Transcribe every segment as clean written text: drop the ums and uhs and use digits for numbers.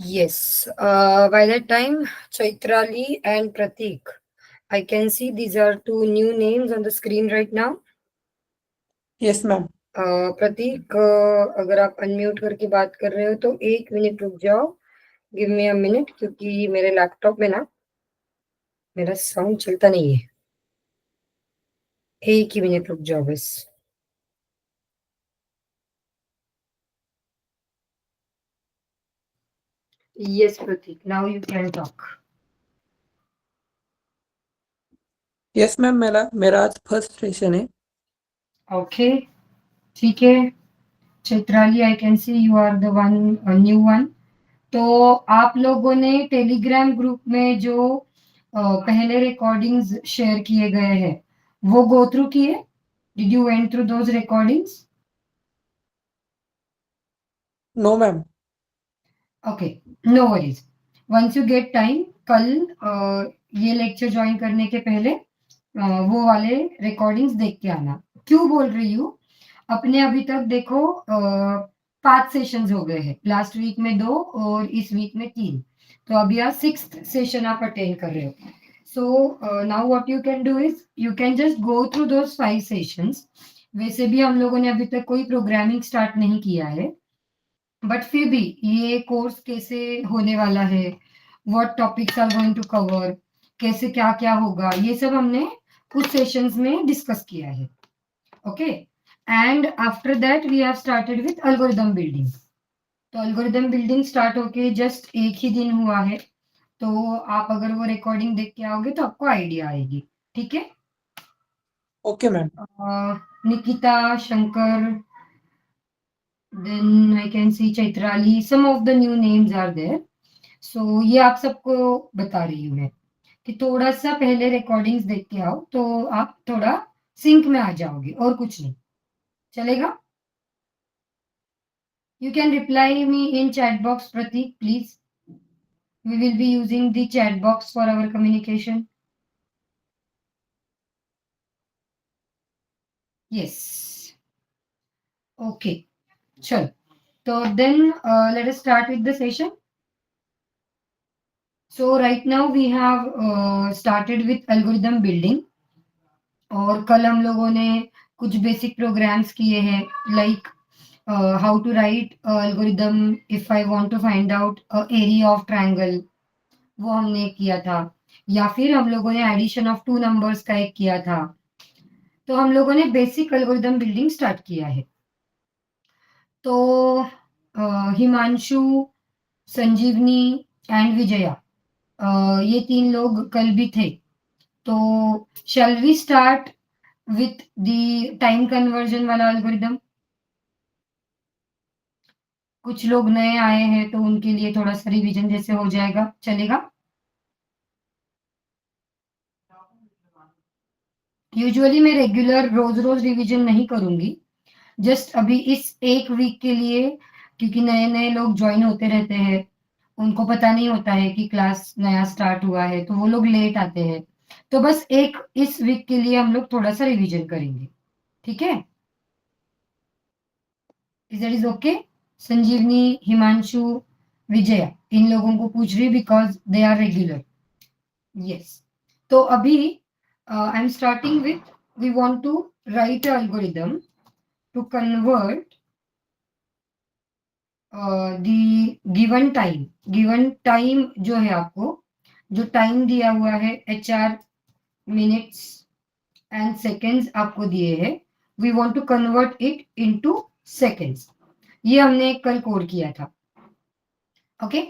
Yes. By that time, Chaitrali and Pratik, I can see these are two new names on the screen right now. Yes ma'am. Pratik, अगर आप unmute करके बात कर रहे हो तो 1 मिनट रुक जाओ. गिव मी अ मिनट, क्योंकि मेरे लैपटॉप में ना मेरा साउंड चलता नहीं है. 1 ही मिनट रुक जाओ बस. Yes, Pratik. Now you can talk. Yes ma'am, मेरा आज फर्स्ट सेशन है. Okay. ठीक है. Chitrali, I can see you are the one new one. तो आप लोगों ने टेलीग्राम ग्रुप में जो पहले रिकॉर्डिंग्स शेयर किए गए हैं वो गो थ्रू किए? Did you went through those recordings? No ma'am. Okay, no worries. Once you get time, कल ये लेक्चर ज्वाइन करने के पहले वो वाले रिकॉर्डिंग्स देख के आना. क्यों बोल रही हूँ? अपने अभी तक देखो 5 सेशंस हो गए हैं. लास्ट वीक में 2 और इस वीक में 3. तो अभी आज 6th सेशन आप अटेंड कर रहे हो. So now what you can do is you can just go through those 5 sessions. वैसे भी हम लोगों ने अभी तक कोई प्रोग्रामिंग स्टार्ट नहीं किया है, बट फिर भी ये कोर्स कैसे होने वाला है, what topics are going to cover, कैसे क्या क्या होगा, ये सब हमने कुछ सेशंस में डिस्कस किया है. Okay. And after that we have started with algorithm building. तो एल्गोरिदम बिल्डिंग स्टार्ट होके जस्ट एक ही दिन हुआ है. तो आप अगर वो रिकॉर्डिंग देख के आओगे तो आपको आइडिया आएगी. ठीक है. Okay ma'am. Nikita, Shankar, then I can see Chaitrali, some of the new names are there. So ये आप सबको बता रही हूँ मैं कि थोड़ा सा पहले रिकॉर्डिंग्स देख के आओ तो आप थोड़ा सिंक में आ जाओगे, और कुछ नहीं. चलेगा? You can reply me in chat box, Pratik, please. We will be using the chat box for our communication. Yes. Okay. Chal. So then let us start with the session. So right now we have started with algorithm building. और कल हम लोगों ने कुछ basic programs किए हैं, like how to write algorithm if I want to find out area of triangle, वो हमने किया था. या फिर हम लोगों ने एडिशन ऑफ 2 नंबर्स का एक किया था. तो हम लोगों ने बेसिक एल्गोरिदम बिल्डिंग स्टार्ट किया है. तो हिमांशु, संजीवनी एंड विजया, ये 3 लोग कल भी थे. तो shall we start with the time conversion वाला algorithm? कुछ लोग नए आए हैं तो उनके लिए थोड़ा सा रिवीजन जैसे हो जाएगा. चलेगा? यूजुअली मैं रेगुलर रोज रोज रिवीजन नहीं करूंगी, जस्ट अभी इस एक वीक के लिए, क्योंकि नए नए लोग ज्वाइन होते रहते हैं, उनको पता नहीं होता है कि क्लास नया स्टार्ट हुआ है, तो वो लोग लेट आते हैं. तो बस एक इस वीक के लिए हम लोग थोड़ा सा रिवीजन करेंगे. ठीक है? Is that is okay? Sanjivani, Himanshu, Vijaya, इन लोगों को पूछ रही because they are regular. Yes. तो अभी I am starting with, we want to write algorithm to convert the given time जो है, आपको जो टाइम दिया हुआ है HR मिनट्स एंड सेकेंड्स आपको दिए हैं, we want to convert it into seconds. ये हमने कल कोड किया था. ओके.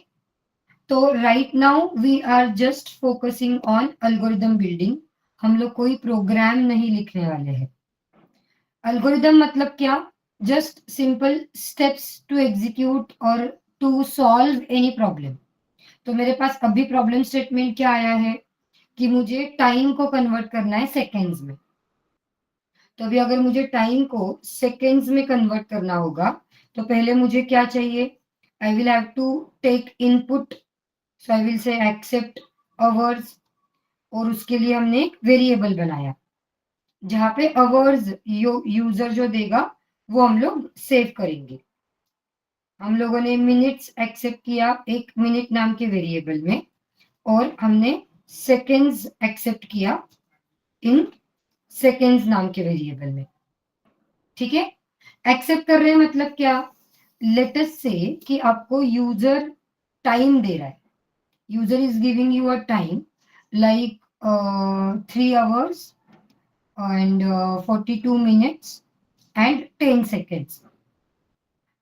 तो right now we are just focusing on algorithm building. हम लोग कोई प्रोग्राम नहीं लिखने वाले हैं. एल्गोरिदम मतलब क्या? Just simple steps to execute और टू सॉल्व एनी प्रॉब्लम. तो मेरे पास अभी प्रॉब्लम स्टेटमेंट क्या आया है कि मुझे टाइम को कन्वर्ट करना है सेकेंड्स में. तो अभी अगर मुझे टाइम को सेकेंड्स में कन्वर्ट करना होगा तो पहले मुझे क्या चाहिए? I will have to take input. So I will say accept hours, और उसके लिए हमने एक वेरिएबल बनाया जहां पे अवर्स यूजर जो देगा वो हम लोग सेव करेंगे. हम लोगों ने मिनट्स एक्सेप्ट किया एक मिनट नाम के वेरिएबल में, और हमने सेकेंड्स एक्सेप्ट किया इन सेकेंड्स नाम के वेरिएबल में। ठीक है, एक्सेप्ट कर रहे हैं मतलब क्या, लेट अस से कि आपको यूजर टाइम दे रहा है, user is giving you a time like 3 hours and 42 minutes and 10 seconds।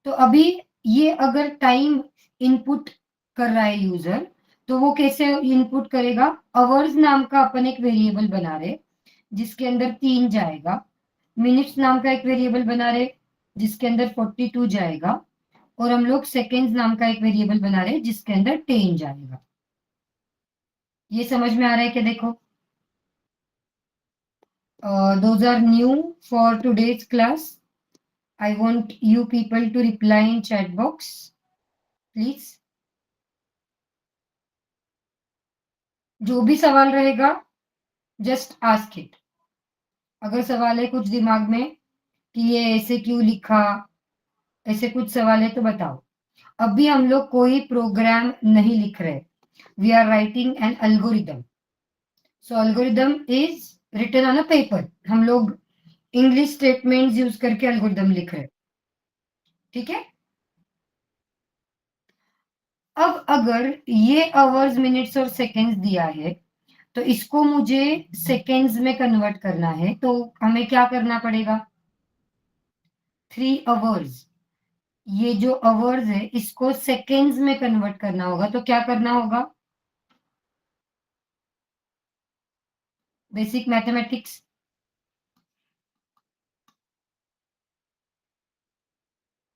तो अभी ये अगर टाइम इनपुट कर रहा है यूजर, तो वो कैसे इनपुट करेगा, आवर्स नाम का अपन एक वेरिएबल बना रहे जिसके अंदर 3 जाएगा, मिनट्स नाम का एक वेरिएबल बना रहे जिसके अंदर 42 जाएगा, और हम लोग सेकेंड्स नाम का एक वेरिएबल बना रहे जिसके अंदर 10 जाएगा। ये समझ में आ रहा है क्या? देखो, those are new for today's class. I want you people to reply in chat box, please. जो भी सवाल रहेगा, just ask it. अगर सवाल है कुछ दिमाग में कि ये ऐसे क्यों लिखा, ऐसे कुछ सवाल है तो बताओ। अभी हम लोग कोई प्रोग्राम नहीं लिख रहे, we are writing an algorithm. So algorithm is written on a paper. हम लोग इंग्लिश स्टेटमेंट्स यूज करके एल्गोरिदम लिख रहे, ठीक है। अब अगर ये आवर्स मिनट्स और सेकेंड्स दिया है, तो इसको मुझे सेकेंड्स में कन्वर्ट करना है, तो हमें क्या करना पड़ेगा, 3 hours, ये जो आवर्स है इसको सेकेंड्स में कन्वर्ट करना होगा, तो क्या करना होगा, basic mathematics.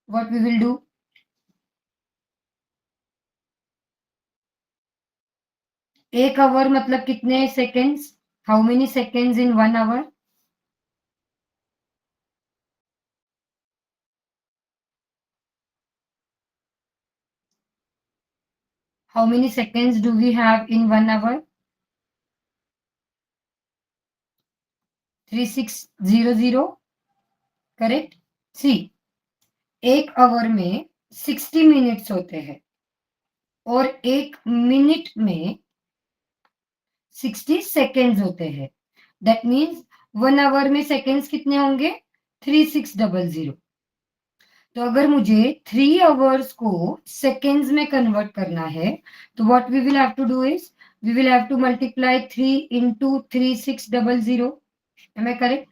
What we will do, एक आवर मतलब कितने seconds, how many seconds in 1 hour, how many seconds do we have in 1 hour, 3600, correct. See, एक आवर में 60 मिनट्स होते हैं और एक मिनट में 60 सेकेंड्स होते हैं, दैट मीन्स 1 आवर में सेकेंड्स कितने होंगे, 3600। तो अगर मुझे 3 आवर्स को सेकेंड्स में कन्वर्ट करना है, तो what we will have to do is, we will have to multiply 3 into 3600। Am I correct?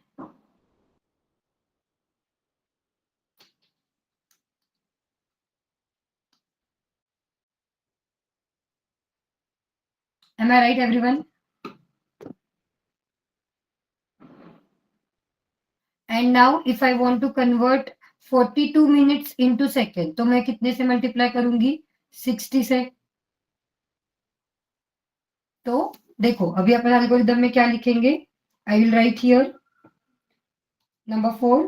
Am I right, everyone? And now if I want to convert 42 minutes into second, तो मैं कितने से multiply करूंगी, 60 से। तो देखो अभी अपन algorithm में क्या लिखेंगे, I will write here number 4,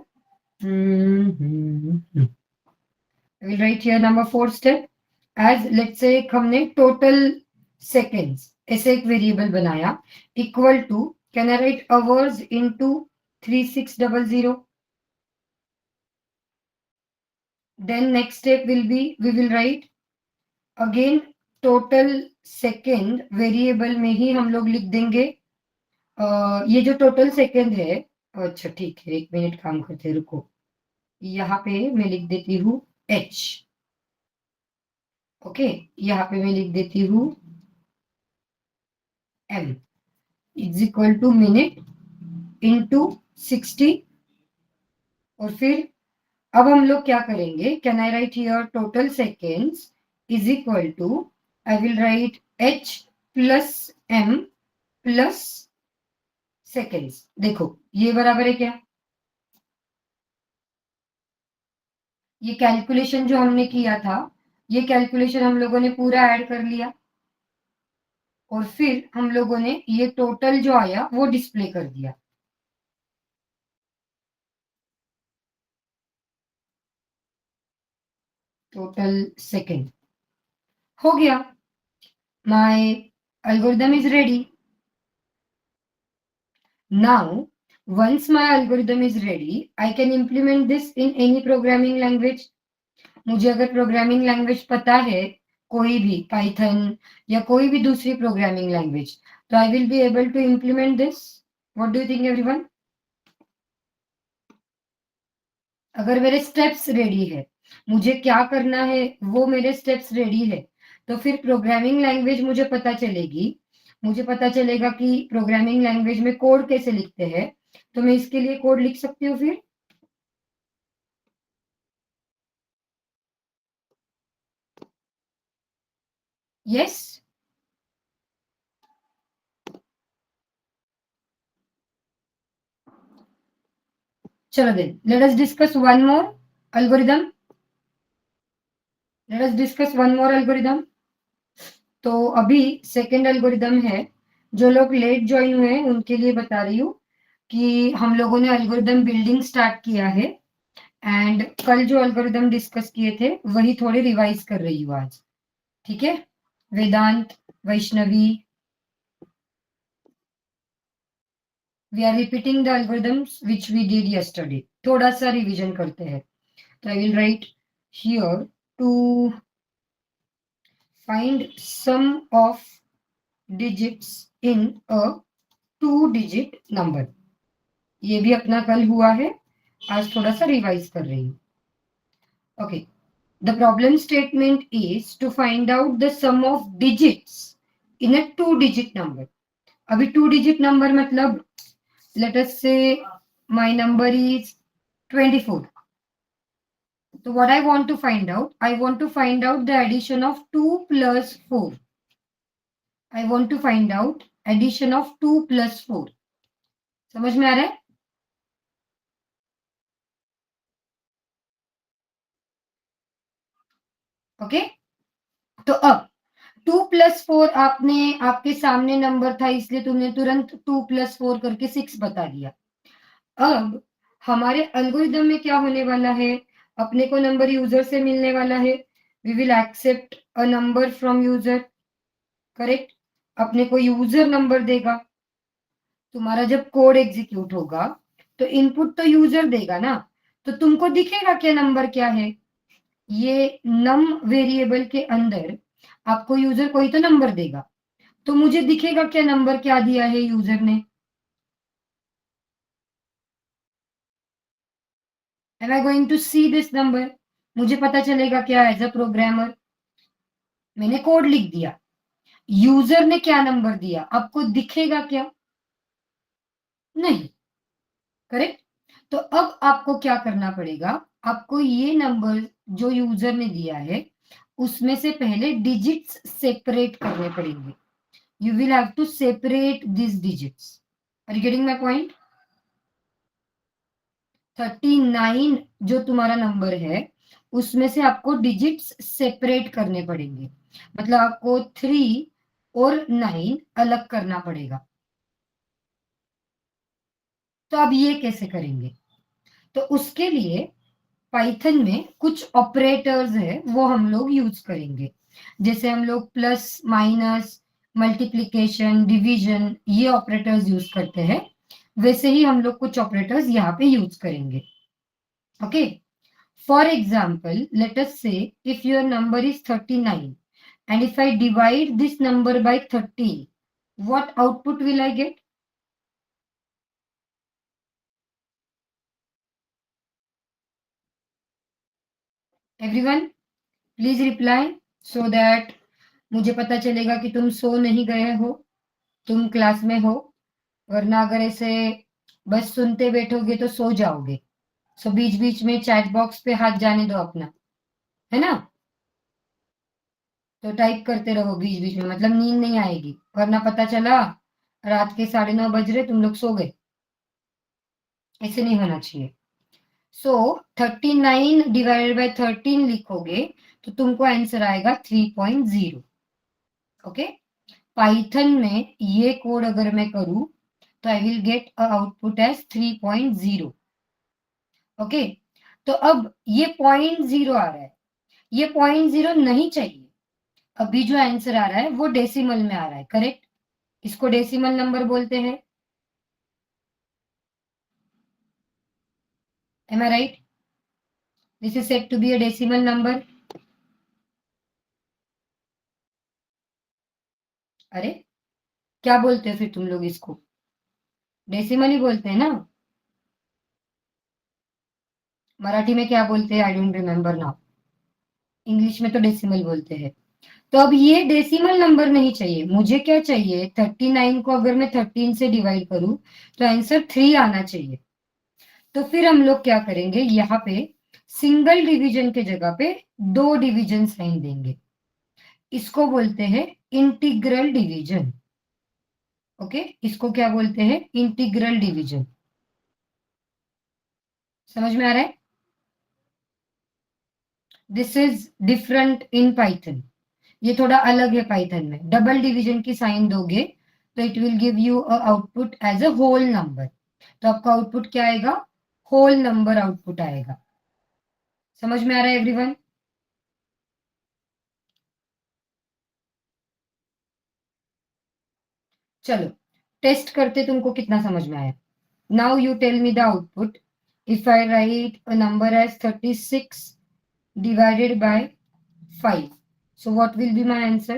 I will write here number 4 step as, let's say हमने टोटल सेकेंड्स ऐसे एक वेरिएबल बनाया, equal to, can I write hours into 3600। then next step will be, we will write again total second variable में ही हम लोग लिख देंगे ये जो टोटल सेकेंड है। अच्छा ठीक है, 1 मिनट काम करते, रुको, यहाँ पे मैं लिख देती हूँ h, ओके, यहाँ पे मैं लिख देती हूँ m is equal to minute into 60, और फिर अब हम लोग क्या करेंगे, can I write here total seconds is equal to, I will write h plus m plus seconds. देखो ये बराबर है क्या, ये कैलकुलेशन जो हमने किया था, ये कैलकुलेशन हम लोगों ने पूरा ऐड कर लिया, और फिर हम लोगों ने ये टोटल जो आया वो डिस्प्ले कर दिया। टोटल सेकेंड हो गया, my algorithm is ready. Now once my algorithm is ready, I can implement this in any programming language. मुझे अगर प्रोग्रामिंग लैंग्वेज पता है, कोई भी पाइथन या कोई भी दूसरी प्रोग्रामिंग लैंग्वेज, तो I will be able to implement this. What do you think everyone? अगर मेरे स्टेप्स रेडी है, मुझे क्या करना है वो मेरे स्टेप्स रेडी है, तो फिर प्रोग्रामिंग लैंग्वेज मुझे पता चलेगी. मुझे पता चलेगा कि प्रोग्रामिंग लैंग्वेज में कोड कैसे लिखते हैं, तो मैं इसके लिए कोड लिख सकती हूँ फिर. यस. चलो then, let us discuss one more algorithm. Let us discuss one more algorithm. तो अभी सेकेंड एल्गोरिदम है. जो लोग लेट ज्वाइन हुए हैं उनके लिए बता रही हूँ कि हम लोगों ने एल्गोरिदम बिल्डिंग स्टार्ट किया है, एंड कल जो एल्गोरिदम डिस्कस किए थे वही थोड़े रिवाइज कर रही हूँ आज. ठीक है? Vedant, Vaishnavi, we are repeating the algorithms which we did yesterday. थोड़ा सा रिवीजन करते हैं. तो I will write here to find sum of digits in a 2-digit number. ये भी अपना कल हुआ है, आज थोड़ा सा रिवाइज कर रही हूँ. Okay, the problem statement is to find out the sum of digits in a 2-digit number. अभी 2-digit number मतलब let us say my number is 24. So what I want to find out, I want to find out the addition of 2 plus 4. I want to find out addition of 2 plus 4. समझ में आ रहा है? Okay. तो अब 2 plus 4 आपने, आपके सामने नंबर था इसलिए तुमने तुरंत 2 प्लस 4 करके 6 बता दिया. अब हमारे एल्गोरिदम में क्या होने वाला है, अपने को नंबर यूजर से मिलने वाला है. We will accept a number from user. Correct? अपने को यूजर नंबर देगा. तुम्हारा जब कोड एग्जीक्यूट होगा तो इनपुट तो यूजर देगा ना, तो तुमको दिखेगा क्या नंबर क्या है. ये नम वेरिएबल के अंदर आपको यूजर कोई तो नंबर देगा, तो मुझे दिखेगा क्या नंबर क्या दिया है यूजर ने. Am I going to see this number. मुझे पता चलेगा क्या एज अ प्रोग्रामर. मैंने कोड लिख दिया, यूजर ने क्या नंबर दिया आपको दिखेगा क्या? नहीं. करेक्ट? तो अब आपको क्या करना पड़ेगा, आपको ये नंबर जो यूजर ने दिया है उसमें से पहले डिजिट्स सेपरेट करने पड़ेंगे. You will have to separate these digits. Are you getting my point? 39 जो तुम्हारा नंबर है उसमें से आपको डिजिट्स सेपरेट करने पड़ेंगे. मतलब आपको 3 और 9 अलग करना पड़ेगा. तो अब ये कैसे करेंगे? तो उसके लिए पाइथन में कुछ ऑपरेटर्स है वो हम लोग यूज करेंगे. जैसे हम लोग प्लस, माइनस, मल्टीप्लिकेशन, डिवीजन, ये ऑपरेटर्स यूज करते हैं, वैसे ही हम लोग कुछ ऑपरेटर्स यहाँ पे यूज करेंगे. Okay. For example, let us say if your number is 39 and if I divide this number by 13, what output will I get? Everyone, please reply so that मुझे पता चलेगा कि तुम सो नहीं गए हो, तुम क्लास में हो. वरना अगर ऐसे बस सुनते बैठोगे तो सो जाओगे. सो बीच बीच में चैट बॉक्स पे हाथ जाने दो अपना, है ना. तो टाइप करते रहो बीच बीच में, मतलब नींद नहीं आएगी. वरना पता चला रात के 9:30 बज रहे तुम लोग सो गए. ऐसे नहीं होना चाहिए. सो 39 डिवाइडेड बाय 13 लिखोगे तो तुमको आंसर आएगा 3.0. ओके. पाइथन में ये कोड अगर मैं करूं तो I will get a output as 3.0. Okay. तो अब ये 0.0 आ रहा है, ये 0.0 नहीं चाहिए. अभी जो आंसर आ रहा है वो डेसिमल में आ रहा है. करेक्ट? इसको डेसिमल नंबर बोलते हैं. Am I right? This is said to be a decimal number. अरे क्या बोलते हो फिर तुम लोग इसको? डेसिमल ही बोलते हैं ना. मराठी में क्या बोलते हैं? I don't remember now. English में तो डेसिमल बोलते हैं. तो अब ये डेसिमल नंबर नहीं चाहिए मुझे. क्या चाहिए? 39 को अगर मैं 13 से डिवाइड करूं तो आंसर 3 आना चाहिए. तो फिर हम लोग क्या करेंगे? यहाँ पे सिंगल डिवीजन के जगह पे 2 डिवीजन साइन देंगे. इसको बोलते हैं इंटीग्रल डिवीजन. ओके, इसको क्या बोलते हैं? Integral division. समझ में आ रहा है? This is different in Python. ये थोड़ा अलग है पाइथन में. डबल डिवीजन की साइन दोगे तो it will give you a output as a whole number. तो आपका आउटपुट क्या आएगा? होल नंबर आउटपुट आएगा. समझ में आ रहा है एवरीवन? चलो टेस्ट करते तुमको कितना समझ में आया. Now you tell me the output. If I write a number as 36 divided by 5, so what will be my answer?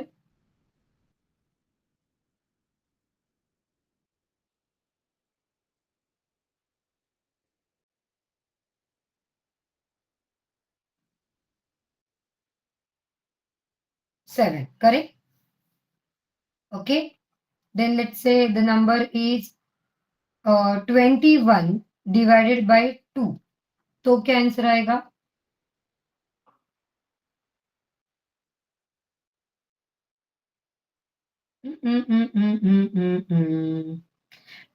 Seven, correct? Okay, then let's say the number is 21 divided by 2. तो क्या answer आएगा?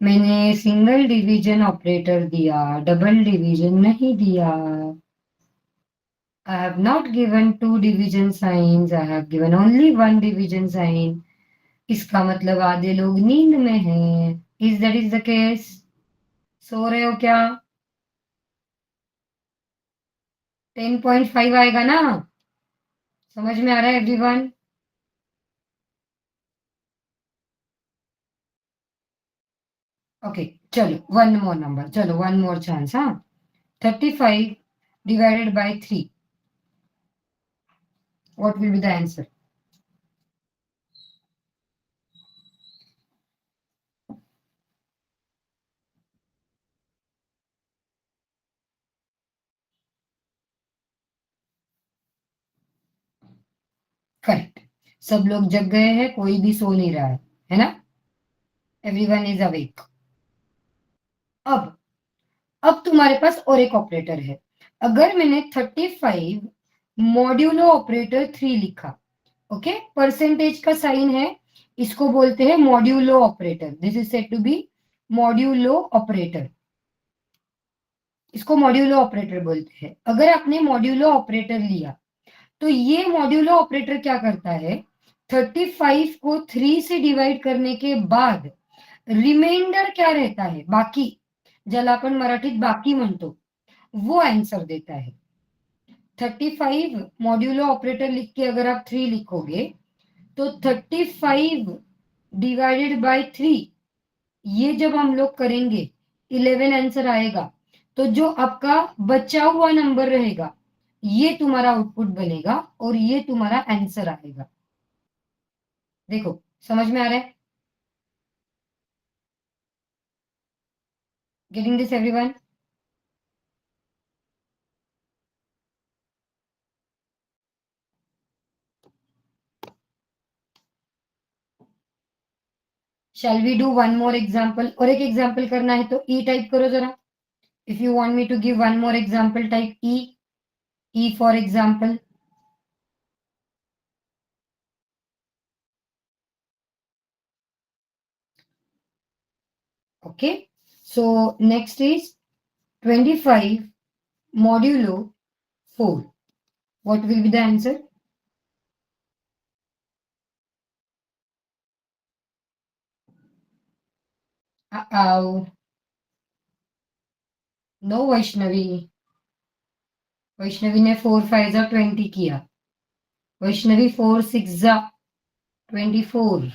मैंने single division operator दिया, double division नहीं दिया. I have not given two division signs. I have given only one division sign. इसका मतलब आधे लोग नींद में हैं. Is that is the case? सो रहे हो क्या? 10.5 आएगा ना? समझ में आ रहा है एवरीवन? ओके, चलो वन मोर नंबर. चलो वन मोर चांस. हाँ, 35 divided by 3. What will be the answer? Correct. सब लोग जग गए हैं, कोई भी सो नहीं रहा है ना? Everyone is awake. अब अब तुम्हारे पास और एक ऑपरेटर है. अगर मैंने 35 मॉड्यूलो ऑपरेटर 3 लिखा. ओके, परसेंटेज का साइन है. इसको बोलते हैं modulo operator. This is said to be modulo operator. इसको मॉड्यूलो ऑपरेटर बोलते हैं. अगर आपने मॉड्यूलो ऑपरेटर लिया तो ये मॉड्यूलो ऑपरेटर क्या करता है? 35 को 3 से डिवाइड करने के बाद रिमाइंडर क्या रहता है? बाकी, ज्याला आपण मराठीत बाकी म्हणतो, वो आंसर देता है. 35 मॉड्यूलो ऑपरेटर लिख के अगर आप 3 लिखोगे तो 35 डिवाइडेड बाय 3, ये जब हम लोग करेंगे 11 आंसर आएगा. तो जो आपका बचा हुआ नंबर रहेगा ये तुम्हारा आउटपुट बनेगा और ये तुम्हारा आंसर आएगा. देखो समझ में आ रहा है? Getting this everyone? Shall we do one more example? और एक एग्जाम्पल करना है तो ई टाइप करो जरा. If you want me to give one more example, type E. E for example. Okay, so next is 25 modulo 4. What will be the answer? Uh-oh. No, Vaishnavi. Vaishnavi ने 4 5 जा 20 किया. वैष्णवी 4 6 जा 24.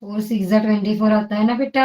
4 6 जा 24 आता है ना बेटा?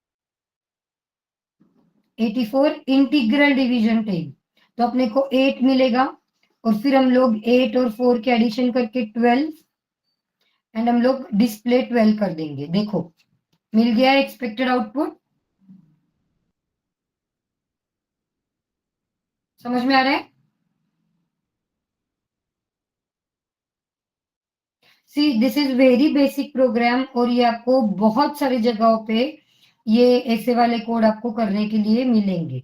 84 इंटीग्रल डिवीजन टेन, तो अपने को 8 मिलेगा और फिर हम लोग 8 और 4 के एडिशन करके 12 एंड हम लोग डिस्प्ले 12 कर देंगे। देखो मिल गया एक्सपेक्टेड आउटपुट, समझ में आ रहा है? See this is very basic programme और ये आपको बहुत सारी जगहों पे ये ऐसे वाले कोड आपको करने के लिए मिलेंगे।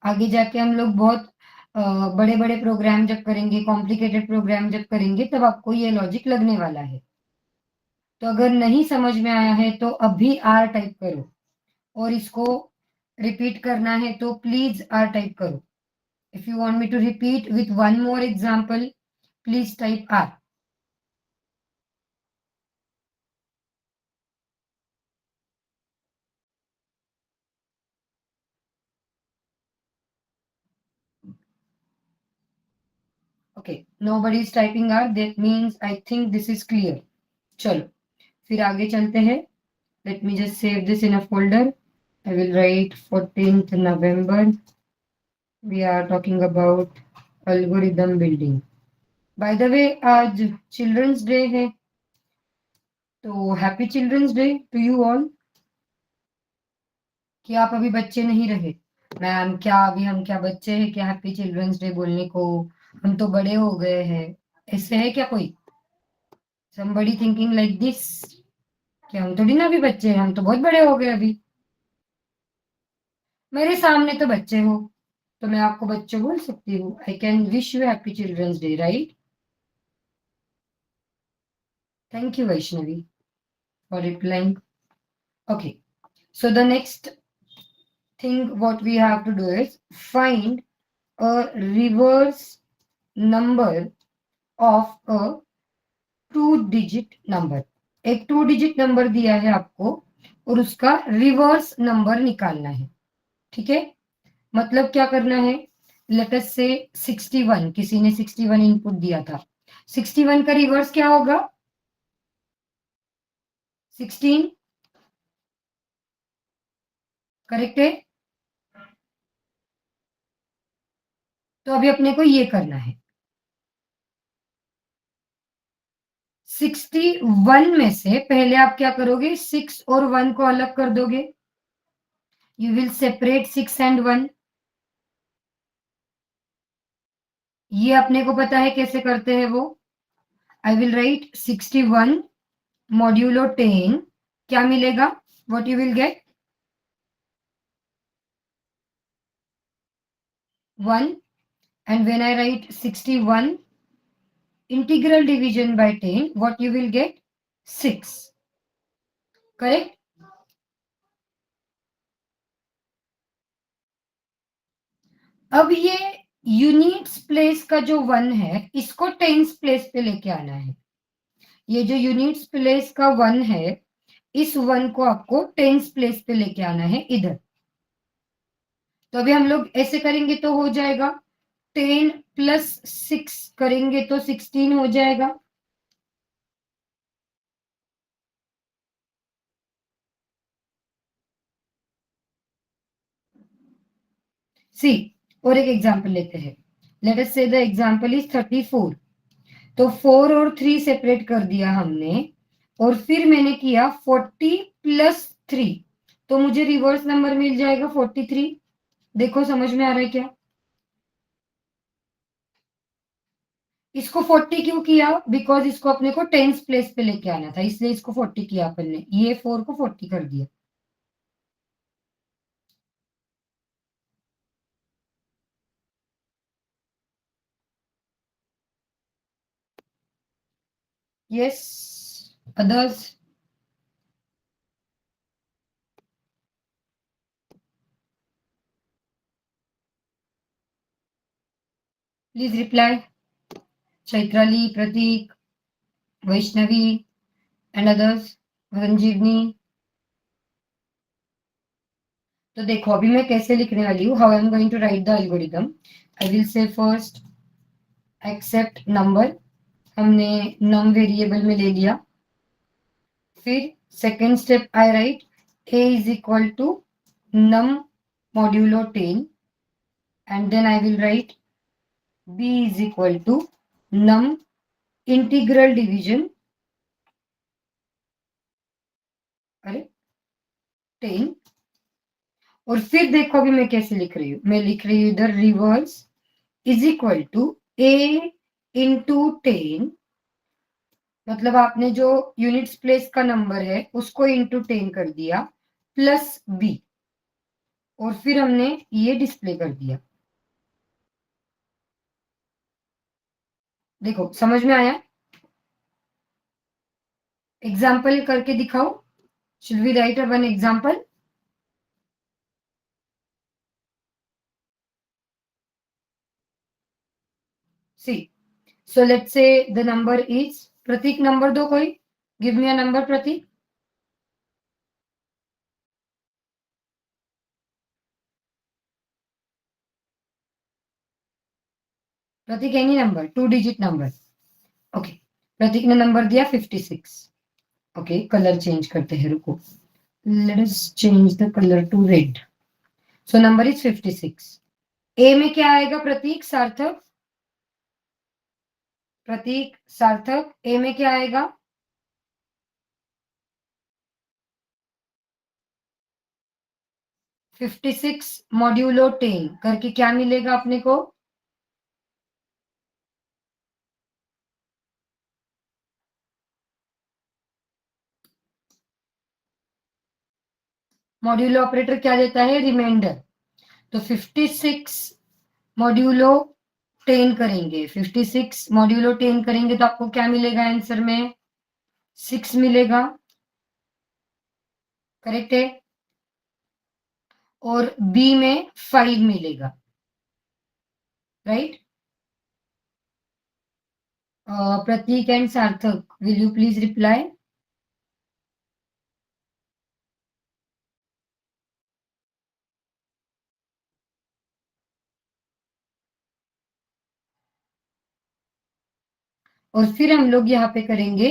आगे जाके हम लोग बहुत बड़े बड़े प्रोग्राम जब करेंगे, कॉम्प्लिकेटेड प्रोग्राम जब करेंगे, तब आपको ये लॉजिक लगने वाला है। तो अगर नहीं समझ में आया है तो अभी आर टाइप करो, और इसको रिपीट करना है तो प्लीज आर टाइप करो। If you want me to repeat with one more example, please type R. Okay, nobody is typing R, that means I think this is clear. चलो फिर आगे चलते हैं। Let me just save this in a folder. I will write 14th November. We are talking about algorithm building. By the way, आज children's day है, तो happy children's day to you all. कि आप अभी बच्चे नहीं रहे? मैम क्या अभी हम क्या बच्चे हैं क्या हैप्पी चिल्ड्रंस डे बोलने को? हम तो बड़े हो गए हैं। ऐसे है क्या कोई? somebody thinking like this? कि हम थोड़ी ना अभी बच्चे हैं, हम तो बहुत बड़े हो गए अभी। मेरे सामने तो बच्चे हो, तो मैं आपको बच्चे बोल सकती हूँ। I can wish you happy children's day, right? Thank you Vaishnavi for replying. Okay, so the next thing what we have to do is find a reverse number of a two-digit number. एक 2 digit number दिया है आपको और उसका reverse number निकालना है। ठीक है, मतलब क्या करना है? लेट अस से 61, किसी ने 61 इनपुट दिया था। 61 का रिवर्स क्या होगा? 16, करेक्ट है? तो अभी अपने को ये करना है, 61 में से पहले आप क्या करोगे? 6 और 1 को अलग कर दोगे। You will separate 6 and 1। ये अपने को पता है कैसे करते हैं वो। आई विल राइट 61 मॉड्यूलो 10, क्या मिलेगा? What you will gate? 1। And when I right 61 integral division bye 10, what you will gate? 6, correct? अब ये यूनिट्स प्लेस का जो 1 है, इसको टेंस प्लेस पे लेके आना है। ये जो यूनिट्स प्लेस का 1 है, इस 1 को आपको टेंस प्लेस पे लेके आना है इधर। तो अभी हम लोग ऐसे करेंगे तो हो जाएगा, 10 प्लस 6 करेंगे तो 16 हो जाएगा। सी, और एक एग्जांपल लेते हैं। लेट अस से द एग्जांपल इज 34। तो 4 और 3 सेपरेट कर दिया हमने, और फिर मैंने किया 40 प्लस 3, तो मुझे रिवर्स नंबर मिल जाएगा 43। देखो समझ में आ रहा है क्या? इसको 40 क्यों किया? बिकॉज इसको अपने को टेंस प्लेस पे लेके आना था, इसलिए इसको 40 किया अपन ने। ये 4 को 40 कर दिया। Yes, others? Please reply. Chaitrali, Pratik, Vaishnavi and others, Sanjivani. तो देखो अभी मैं कैसे लिखने वाली हूँ। How I am going to write the algorithm. I will say first accept number, हमने नम वेरिएबल में ले लिया। फिर second step I write a is equal to num modulo 10, and then I will write b is equal to num integral division, अरे 10, और फिर देखो अभी मैं कैसे लिख रही हूँ, मैं लिख रही हूँ इधर reverse is equal to a into 10, मतलब आपने जो यूनिट्स प्लेस का नंबर है उसको इंटू 10 कर दिया, प्लस b, और फिर हमने ये डिस्प्ले कर दिया। देखो समझ में आया? एग्जाम्पल करके दिखाओ। Should we write one example? See, so let's say the number is, Pratik number दो कोई, give me a number Pratik. Pratik any number, 2 digit number. Okay, Pratik ने नंबर दिया 56। ओके, कलर चेंज करते हैं, रुको, let us change the colour to red. So number is 56। A में क्या आएगा प्रतीक? सार्थक, प्रतीक सार्थक, ए में क्या आएगा? 56 मॉड्यूलो 10 करके क्या मिलेगा अपने को? मॉड्यूलो ऑपरेटर क्या देता है? रिमाइंडर। तो 56 मॉड्यूलो 10 करेंगे, 56 मॉड्यूलो 10 करेंगे तो आपको क्या मिलेगा आंसर में? 6 मिलेगा, करेक्ट है। और बी में 5 मिलेगा, राइट। प्रतीक एंड सार्थक, विल यू प्लीज रिप्लाई? और फिर हम लोग यहाँ पे करेंगे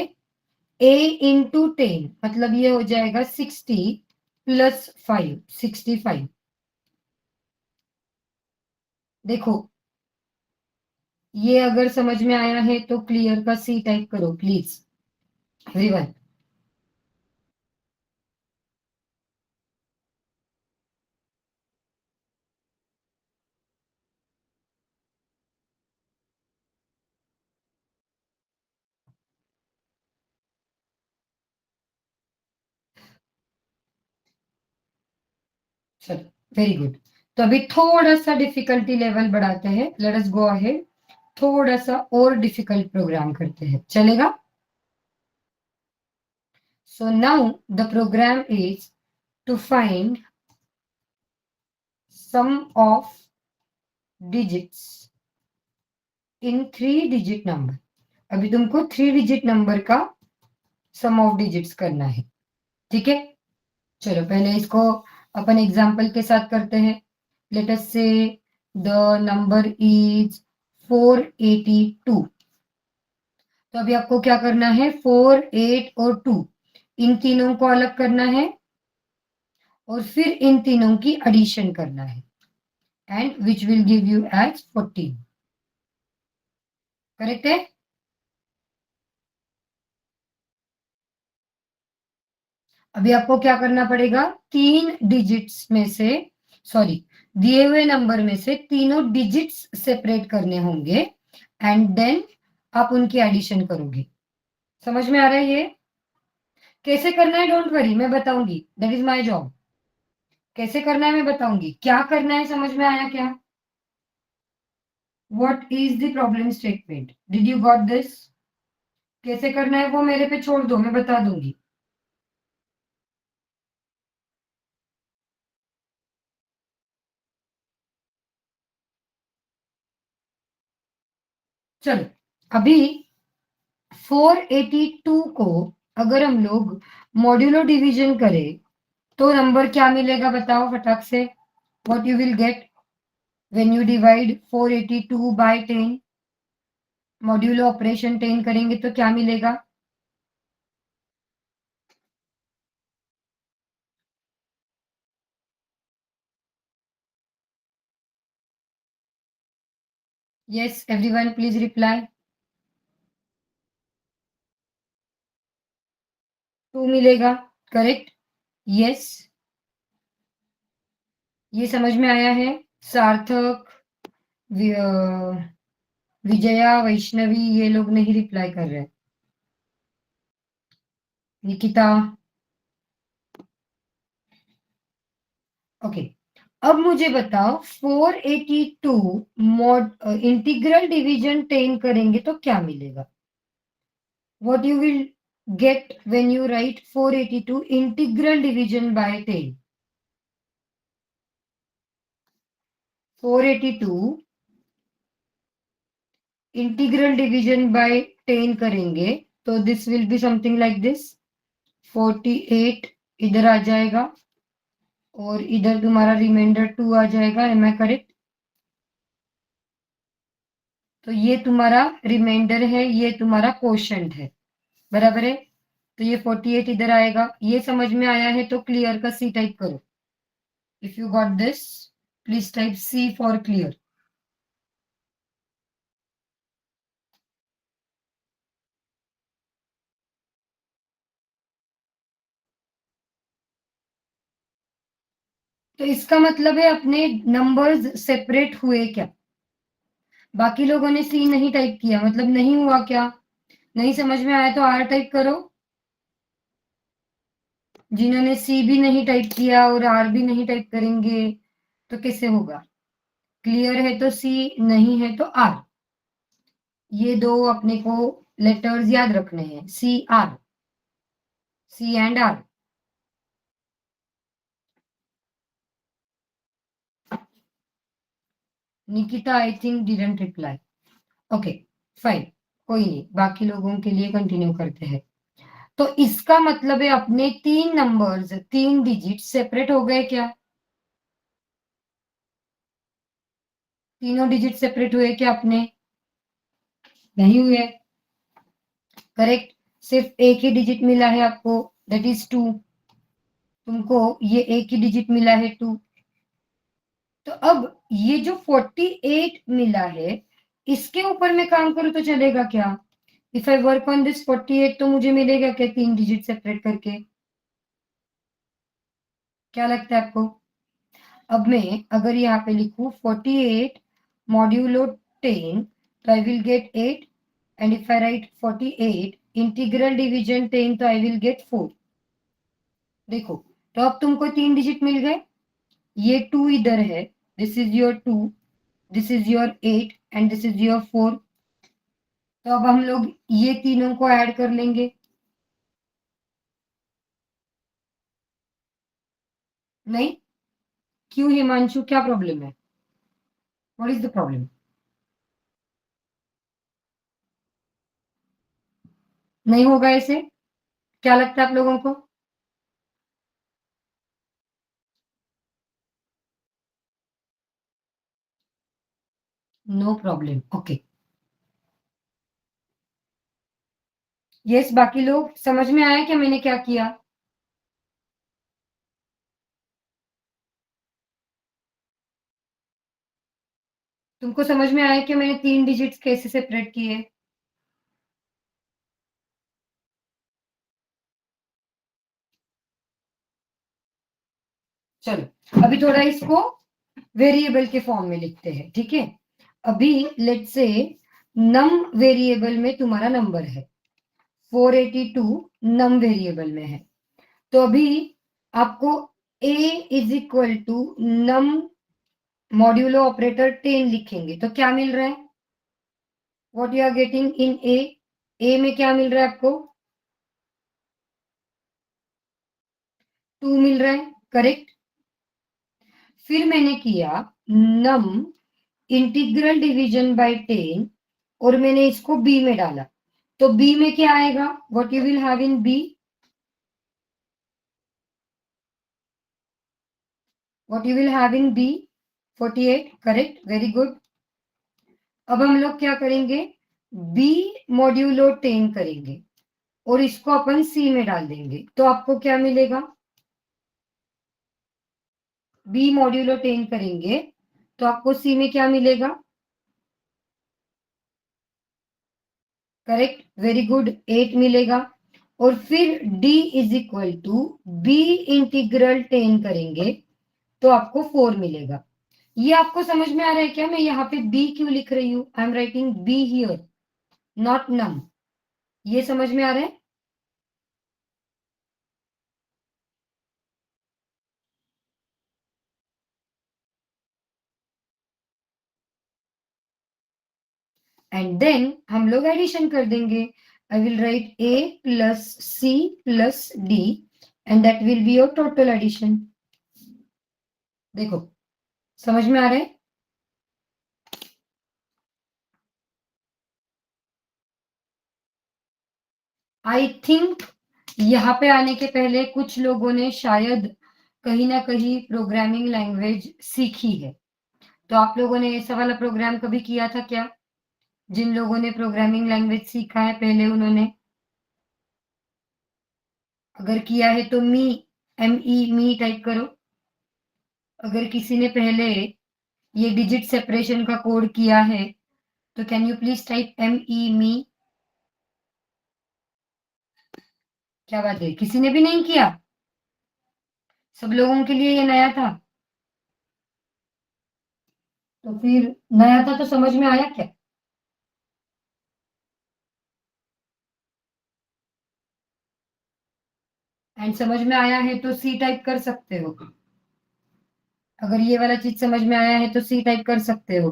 a इंटू 10, मतलब ये हो जाएगा 60 प्लस 5, 65। देखो ये अगर समझ में आया है तो क्लियर का सी टाइप करो प्लीज एवरीवन। चलो, वेरी गुड। तो अभी थोड़ा सा डिफिकल्टी लेवल बढ़ाते हैं, लेट अस गो अहेड, थोड़ा सा और डिफिकल्ट प्रोग्राम करते हैं, चलेगा? So now the program is to find sum of digits in 3 digit number. अभी तुमको 3 डिजिट नंबर का सम ऑफ डिजिट्स करना है, ठीक है। चलो पहले इसको अपन एग्जाम्पल के साथ करते हैं। लेट अस से द नंबर इज 482। तो अभी आपको क्या करना है? 4, 8 और 2, इन तीनों को अलग करना है और फिर इन तीनों की एडिशन करना है, and which will give you as 14, correct है। अभी आपको क्या करना पड़ेगा? 3 डिजिट्स में से, सॉरी, दिए हुए नंबर में से तीनों डिजिट्स सेपरेट करने होंगे, एंड देन आप उनकी एडिशन करोगे। समझ में आ रहा है ये? कैसे करना है डोंट वरी, मैं बताऊंगी, दैट इज माय जॉब। कैसे करना है मैं बताऊंगी, क्या करना है समझ में आया क्या? What is the problem statement, did you got this? कैसे करना है वो मेरे पे छोड़ दो, मैं बता दूंगी। चलो अभी 482 को अगर हम लोग मॉड्यूलो डिवीजन करें तो नंबर क्या मिलेगा बताओ फटाक से? What you will get when you divide 482 by 10? Modulo operation 10 करेंगे तो क्या मिलेगा? Yes, everyone, please reply. 2 मिलेगा, करेक्ट? यस, ये समझ में आया है? सार्थक, विजया, वैष्णवी, ये लोग नहीं रिप्लाई कर रहे। निकिता, ओके। अब मुझे बताओ 482 इंटीग्रल डिवीजन 10 करेंगे तो क्या मिलेगा? What you will get when you write 482 integral division by 10? 482 integral division bye 10 करेंगे तो this will be something like this. 48 इधर आ जाएगा और इधर तुम्हारा रिमाइंडर 2 आ जाएगा। Am I correct? तो ये तुम्हारा रिमाइंडर है, ये तुम्हारा क्वोशंट है, बराबर है? तो ये 48 इधर आएगा। ये समझ में आया है तो क्लियर का सी टाइप करो। If you got this please type C for clear. तो इसका मतलब है अपने नंबर्स सेपरेट हुए क्या? बाकी लोगों ने सी नहीं टाइप किया, मतलब नहीं हुआ क्या? नहीं समझ में आया तो आर टाइप करो। जिन्होंने सी भी नहीं टाइप किया और आर भी नहीं टाइप करेंगे तो कैसे होगा? क्लियर है तो सी, नहीं है तो आर। ये दो अपने को लेटर्स याद रखने हैं, C R, C and R. Nikita I think didn't reply. Okay fine, कोई नहीं, बाकी लोगों के लिए कंटिन्यू करते हैं। तो इसका मतलब है अपने 3 नंबर्स, 3 डिजिट सेपरेट हो गए क्या? तीनों डिजिट सेपरेट हुए क्या अपने? नहीं हुए, करेक्ट? सिर्फ एक ही डिजिट मिला है आपको, दैट इज 2। तुमको ये एक ही डिजिट मिला है 2। तो अब ये जो 48 मिला है इसके ऊपर मैं काम करूं तो चलेगा क्या? If I work on this 48 तो मुझे मिलेगा क्या 3 डिजिट सेपरेट करके? क्या लगता है आपको? अब मैं अगर यहाँ पे लिखूं 48 मॉड्यूलो 10 तो I will gate 8, and if I right 48 integral division 10 तो आई विल गेट 4। देखो, तो अब तुमको 3 डिजिट मिल गए। ये 2 इधर है, this is your 2, this is your 8 and this is your 4। तो अब हम लोग ये तीनों को ऐड कर लेंगे। नहीं? क्यों हिमांशु, क्या प्रॉब्लम है? What is the problem? नहीं होगा ऐसे? क्या लगता है आप लोगों को? No problem, okay. यस, बाकी लोग समझ में आया कि मैंने क्या किया? तुमको समझ में आया कि मैंने 3 डिजिट्स कैसे सेपरेट किए? चलो अभी थोड़ा इसको वेरिएबल के फॉर्म में लिखते हैं, ठीक है? अभी लेट्स से नम वेरिएबल में तुम्हारा नंबर है 482, नम वेरिएबल में है। तो अभी आपको a is equal to num modulo operator 10 लिखेंगे तो क्या मिल रहा है? What you are getting in a? a में क्या मिल रहा है आपको? 2 मिल रहा है, करेक्ट? फिर मैंने किया नम इंटीग्रल डिवीजन बाय 10 और मैंने इसको b में डाला। तो b में क्या आएगा? What you will have in b? What you will have in b? 48, correct, very good. अब हम लोग क्या करेंगे? b मॉड्यूलो 10 करेंगे और इसको अपन c में डाल देंगे तो आपको क्या मिलेगा? b मॉड्यूलो 10 करेंगे तो आपको c में क्या मिलेगा? करेक्ट, वेरी गुड, 8 मिलेगा। और फिर d is equal to b integral 10 करेंगे तो आपको 4 मिलेगा। ये आपको समझ में आ रहा है क्या? मैं यहाँ पे b क्यों लिख रही हूँ? I am writing b here, not num. ये समझ में आ रहा है? एंड देन हम लोग एडिशन कर देंगे। I will write a plus c plus d and that will be your total addition. देखो, समझ में आ रहा है? आई थिंक यहाँ पे आने के पहले कुछ लोगों ने शायद कहीं ना कहीं प्रोग्रामिंग लैंग्वेज सीखी है। तो आप लोगों ने ऐसा वाला प्रोग्राम कभी किया था क्या? जिन लोगों ने प्रोग्रामिंग लैंग्वेज सीखा है पहले, उन्होंने अगर किया है तो मी टाइप करो। अगर किसी ने पहले ये डिजिट सेपरेशन का कोड किया है तो कैन यू प्लीज टाइप मी। क्या बात है, किसी ने भी नहीं किया? सब लोगों के लिए ये नया था? तो फिर नया था तो समझ में आया क्या? एंड समझ में आया है तो सी टाइप कर सकते हो। अगर ये वाला चीज समझ में आया है तो सी टाइप कर सकते हो।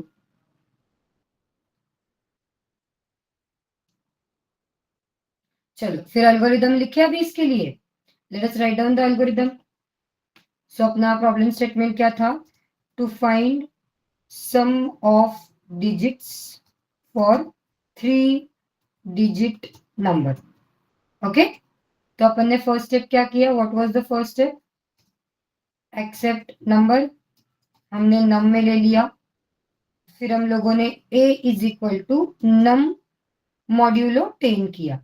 चलो फिर एल्गोरिदम लिखे अभी इसके लिए। Let us write down the algorithm. So अपना प्रॉब्लम स्टेटमेंट क्या था? To find sum of digits for 3 digit number. Okay, तो अपन ने फर्स्ट स्टेप क्या किया? What was the first step? Accept number. हमने नम में ले लिया। फिर हम लोगों ने a is equal to num modulo 10 किया।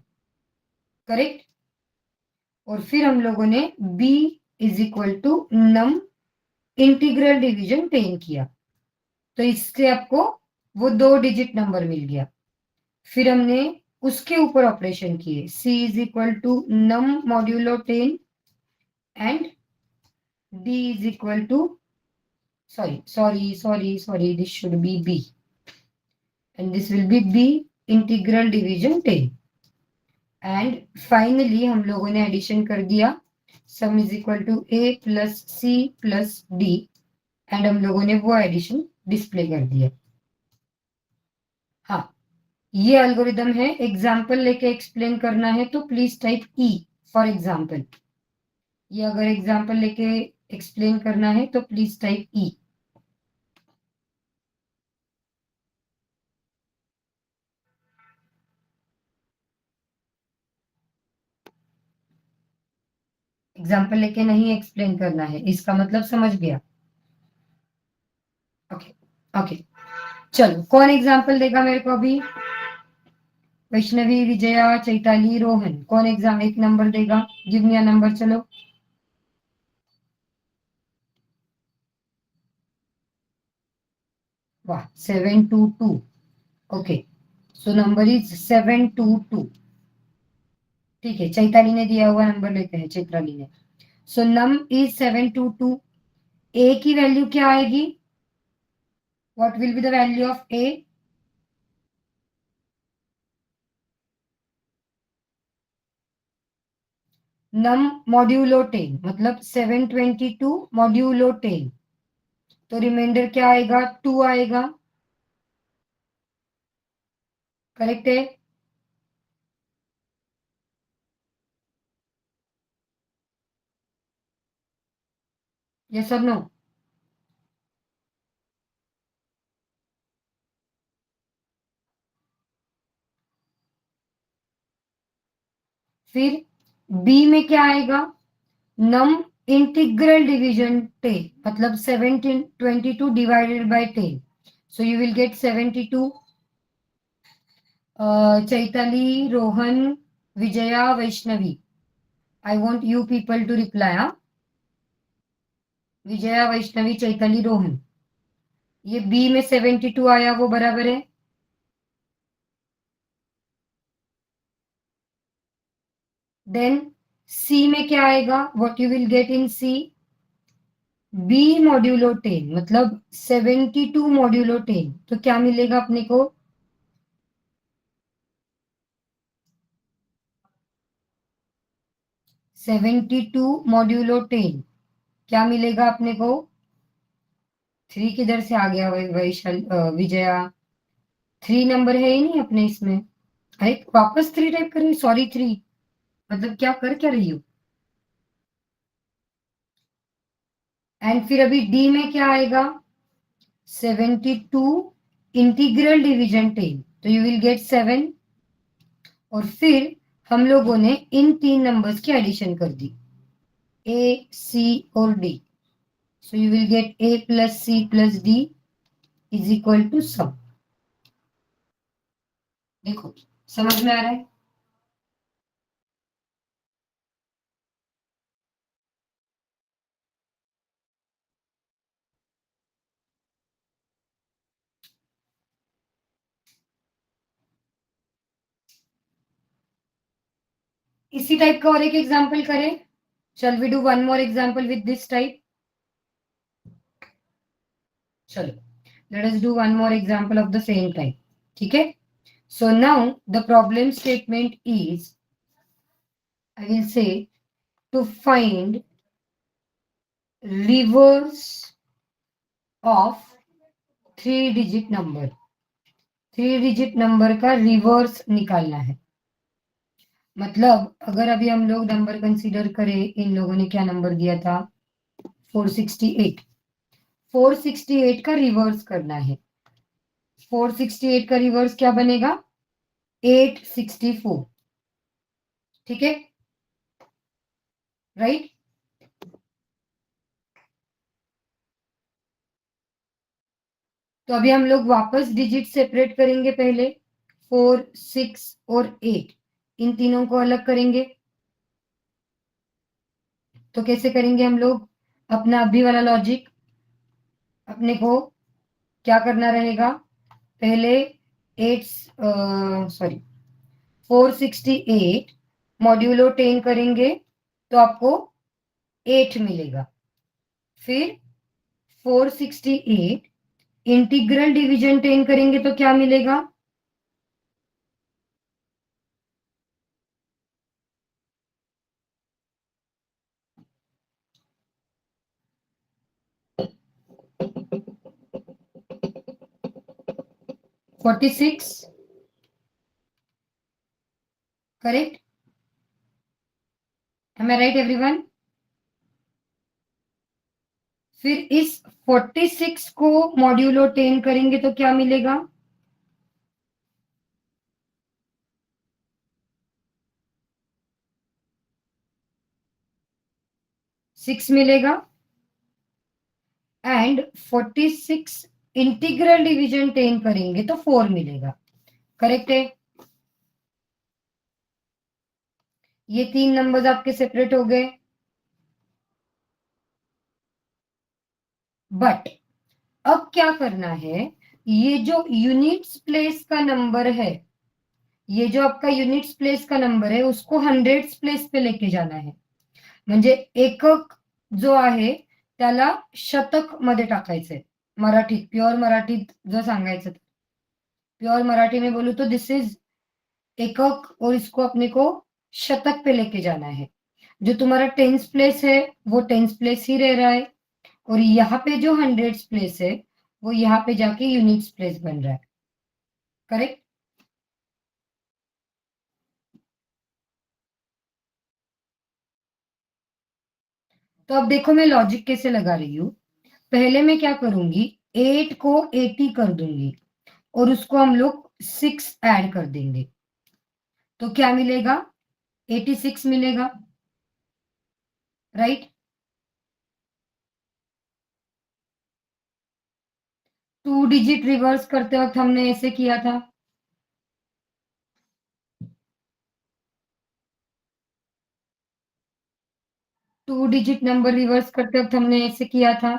करेक्ट। और फिर हम लोगों ने b is equal to num integral division 10 किया। तो इससे आपको वो 2 डिजिट नंबर मिल गया। फिर हमने उसके ऊपर ऑपरेशन किए। c is equal to num modulo 10 and d is equal to sorry, this should be b and this will be b integral division 10। And finally हम लोगों ने एडिशन कर दिया। Sum is equal to a plus c plus d and हम लोगों ने वो addition display कर दिया। हाँ, ये एल्गोरिदम है। एग्जाम्पल लेके एक्सप्लेन करना है तो please type E for example. ये अगर एग्जाम्पल लेके एक्सप्लेन करना है तो प्लीज टाइप ई। एग्जाम्पल लेके नहीं एक्सप्लेन करना है, इसका मतलब समझ गया? ओके ओके, चलो कौन एग्जाम्पल देगा मेरे को अभी? वैष्णवी, विजया, चैताली, रोहन, कौन एग्जाम एक नंबर देगा? Give me a number. चलो, वाह, 722। Okay, so number is 722। ठीक है, चैताली ने दिया हुआ नंबर लेते हैं, चैत्राली ने। सो नम इज 722। ए की वैल्यू क्या आएगी? What will be the value of a? Num modulo 10 मतलब 722 मॉड्यूलो 10। तो रिमाइंडर क्या आएगा? 2 आएगा। करेक्ट है? यस और नो? फिर बी में क्या आएगा? नम इंटीग्रल डिवीजन 10 मतलब 722 divided by 10। So you will get 72। Chaitali, Rohan, Vijaya, Vaishnavi, I want you people to reply. Vijaya, Vaishnavi, Chaitali, Rohan, ये बी में 72 आया वो बराबर है? देन सी में क्या आएगा, what you will get in c, b modulo 10 मतलब 72 मॉड्यूलो 10, तो क्या मिलेगा अपने को, 72 मॉड्यूलो 10 क्या मिलेगा अपने को, 3 किधर से आ गया वैशाल विजया, 3 नंबर है ही नहीं अपने इसमें, अरे वापस 3 टाइप कर रही हूँ, सॉरी 3, मतलब क्या कर क्या रही हूँ। एंड फिर अभी डी में क्या आएगा, 72 इंटीग्रल डिवीजन 10, तो यू विल गेट 7, और फिर हम लोगों ने इन 3 नंबर्स की एडिशन कर दी, ए सी और d, so you will get a plus c plus d is equal to sum. देखो समझ में आ रहा है। इसी टाइप का और एक एग्जांपल करें, shall we do one more example with this type, चलो let us do one more example of the same type, ठीक है। So now the problem statement is, I will say to find reverse of 3 digit number, 3 digit number का reverse निकालना है। मतलब अगर अभी हम लोग नंबर कंसीडर करें, इन लोगों ने क्या नंबर दिया था, 468, 468 का रिवर्स करना है, 468 का रिवर्स क्या बनेगा, 864, ठीक है, राइट। तो अभी हम लोग वापस डिजिट सेपरेट करेंगे, पहले 4 6 और 8, इन तीनों को अलग करेंगे। तो कैसे करेंगे हम लोग, अपना अभी वाला लॉजिक, अपने को क्या करना रहेगा, पहले 8 सॉरी 468 मॉड्यूलो 10 करेंगे तो आपको 8 मिलेगा, फिर 468 इंटीग्रल डिवीजन 10 करेंगे तो क्या मिलेगा, 46, correct, M I right everyone. फिर इस 46 को मॉड्यूलो 10 करेंगे तो क्या मिलेगा, 6 मिलेगा, एंड 46 इंटीग्रल डिवीजन 10 करेंगे तो 4 मिलेगा, करेक्ट है। ये 3 नंबर्स आपके सेपरेट हो गए, बट अब क्या करना है, ये जो यूनिट्स प्लेस का नंबर है, ये जो आपका यूनिट्स प्लेस का नंबर है उसको हंड्रेड्स प्लेस पे लेके जाना है, म्हणजे एकक जो आहे त्याला शतक मध्ये टाकायचंय, मराठीत प्युअर मराठीत जर सांगायचं, प्योर मराठी में बोलूं तो दिस इज एकक, और इसको अपने को शतक पे लेके जाना है। जो तुम्हारा टेंस प्लेस है वो टेंस प्लेस ही रह रहा है, और यहाँ पे जो हंड्रेड्स प्लेस है वो यहाँ पे जाके यूनिट्स प्लेस बन रहा है, करेक्ट। तो अब देखो मैं लॉजिक कैसे लगा रही हूँ, पहले मैं क्या करूंगी, 8 को 80 कर दूंगी और उसको हम लोग 6 ऐड कर देंगे, तो क्या मिलेगा, 86 मिलेगा, राइट। 2 डिजिट रिवर्स करते वक्त हमने ऐसे किया था, 2 डिजिट नंबर रिवर्स करते वक्त हमने ऐसे किया था,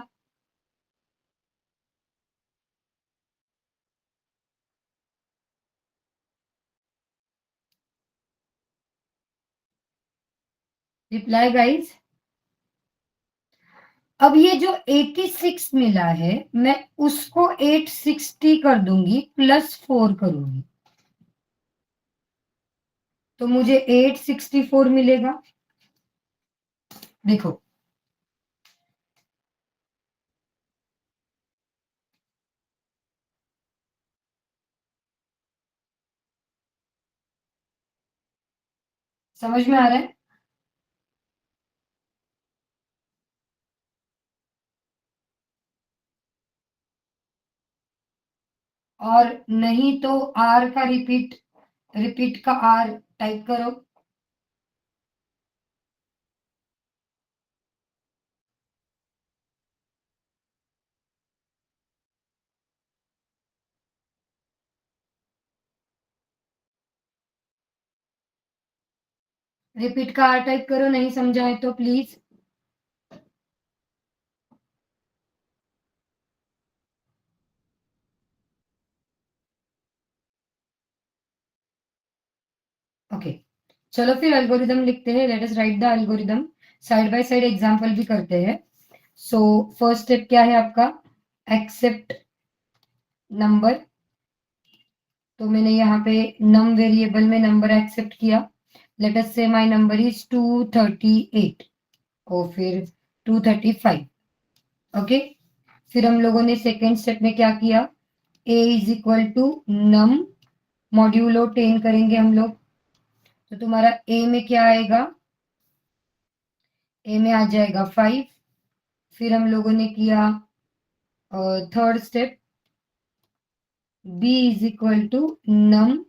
रिप्लाई गाइस। अब ये जो 86 मिला है मैं उसको 860 कर दूंगी प्लस 4 करूंगी तो मुझे 864 मिलेगा। देखो समझ में आ रहा है? और नहीं तो आर का रिपीट, रिपीट का आर टाइप करो। रिपीट का आर टाइप करो, नहीं समझा है तो प्लीज। ओके चलो फिर एल्गोरिदम लिखते हैं। Let us write the algorithm. Side by side example भी करते हैं। सो फर्स्ट स्टेप क्या है आपका? Accept number. तो मैंने यहाँ पे नम वेरिएबल में नंबर एक्सेप्ट किया। Let us say my number is 238 और फिर 235। ओके फिर हम लोगों ने सेकेंड स्टेप में क्या किया? a is equal to num modulo 10 करेंगे हम लोग। तो तुम्हारा a में क्या आएगा? a में आ जाएगा 5। फिर हम लोगों ने किया third step, b is equal to num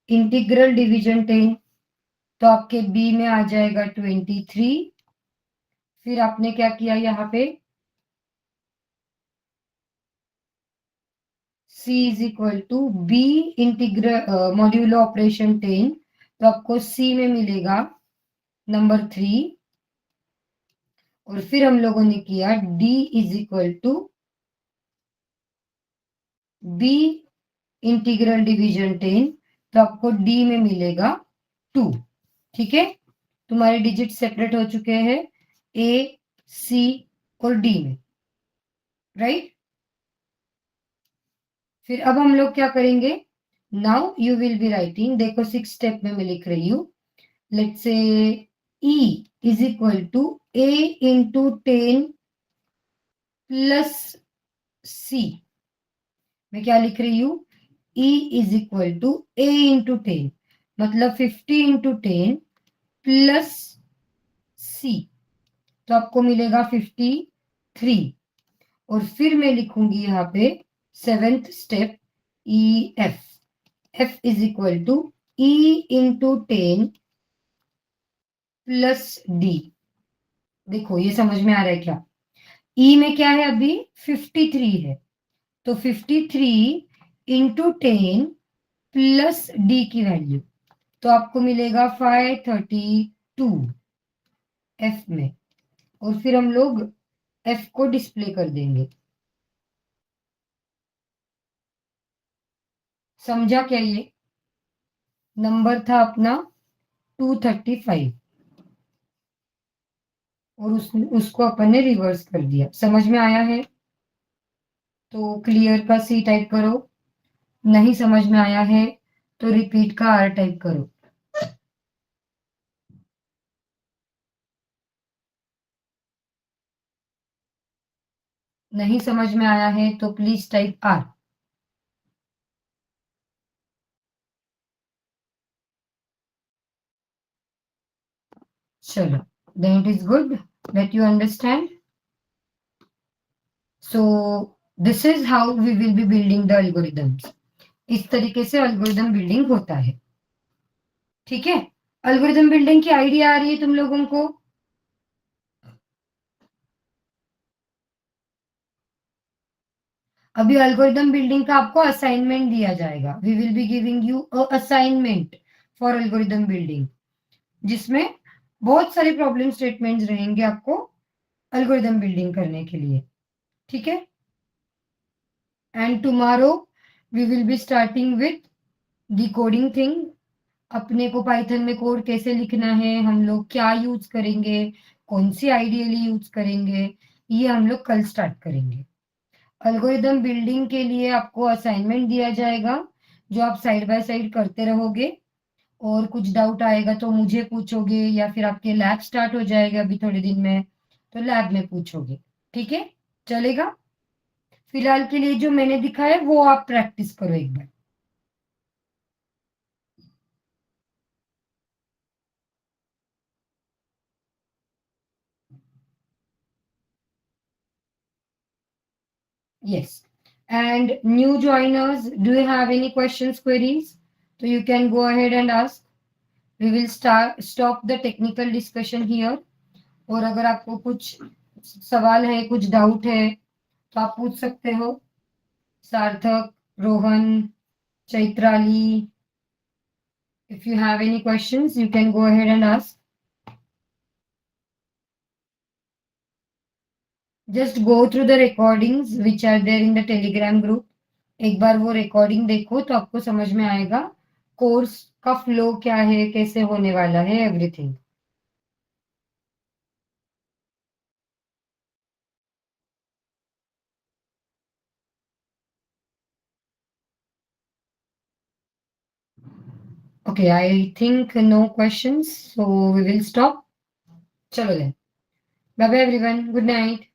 integral division 10। तो आपके b में आ जाएगा 23। फिर आपने क्या किया यहाँ पे? c is equal to b integral modulo operation 10। तो आपको c में मिलेगा नंबर 3। और फिर हम लोगों ने किया d is equal to b integral division 10। तो आपको d में मिलेगा 2। ठीक है तुम्हारे डिजिट सेपरेट हो चुके हैं a c और d में, राइट? फिर अब हम लोग क्या करेंगे? Now you will be writing, देखो 6 स्टेप में मैं लिख रही हूँ। Let's say e is equal to a into 10 plus c। मैं क्या लिख रही हूँ? e is equal to a into 10 मतलब 50 इंटू 10 प्लस c। तो आपको मिलेगा 53। और फिर मैं लिखूंगी यहाँ पे seventh step e f. F is equal to e into 10 plus d. देखो ये समझ में आ रहा है क्या? ई में क्या है अभी? 53 है। तो 53 इंटू 10 प्लस डी की वैल्यू तो आपको मिलेगा 532 एफ में। और फिर हम लोग एफ को डिस्प्ले कर देंगे। समझा क्या? ये नंबर था अपना 235 और उसको अपन ने रिवर्स कर दिया। समझ में आया है तो क्लियर का सी टाइप करो, नहीं समझ में आया है तो रिपीट का आर टाइप करो। नहीं समझ में आया है तो प्लीज टाइप आर। चलो then it is good that you understand. So this is how we will be building the algorithms. इस तरीके से अल्गोरिदम बिल्डिंग होता है। ठीक है अल्गोरिदम बिल्डिंग की आइडिया आ रही है तुम लोगों को? अभी अल्गोरिदम बिल्डिंग का आपको असाइनमेंट दिया जाएगा। We will be giving you a assignment for algorithm building जिसमें बहुत सारे प्रॉब्लम स्टेटमेंट्स रहेंगे आपको अल्गोरिदम बिल्डिंग करने के लिए। ठीक है and tomorrow we will be starting with the coding thing अपने को पाइथन में कोड कैसे लिखना है, हम लोग क्या यूज करेंगे, कौन सी आइडियली यूज करेंगे, ये हम लोग कल स्टार्ट करेंगे। एल्गोरिदम बिल्डिंग के लिए आपको असाइनमेंट दिया जाएगा जो आप साइड बाय साइड करते रहोगे, और कुछ डाउट आएगा तो मुझे पूछोगे, या फिर आपके लैब स्टार्ट हो जाएगा अभी थोड़े दिन में, तो लैब में पूछोगे। ठीक है, चलेगा। फिलहाल के लिए जो मैंने दिखाया वो आप प्रैक्टिस करो एक बार। Yes. And new joiners, do you have any questions, queries? So you can go ahead and ask. We will stop the technical discussion here. और अगर आपको कुछ सवाल है, कुछ डाउट है, तो आप पूछ सकते हो। सार्थक, Rohan, Chaitrali, if you have any questions, you can go ahead and ask. Just go through the recordings which are there in the Telegram group. एक बार वो रिकॉर्डिंग देखो तो आपको समझ में आएगा कोर्स का फ्लो क्या है, कैसे होने वाला है, everything. Okay, I think no questions, so we will stop. Chalo then. Bye bye everyone. Good night.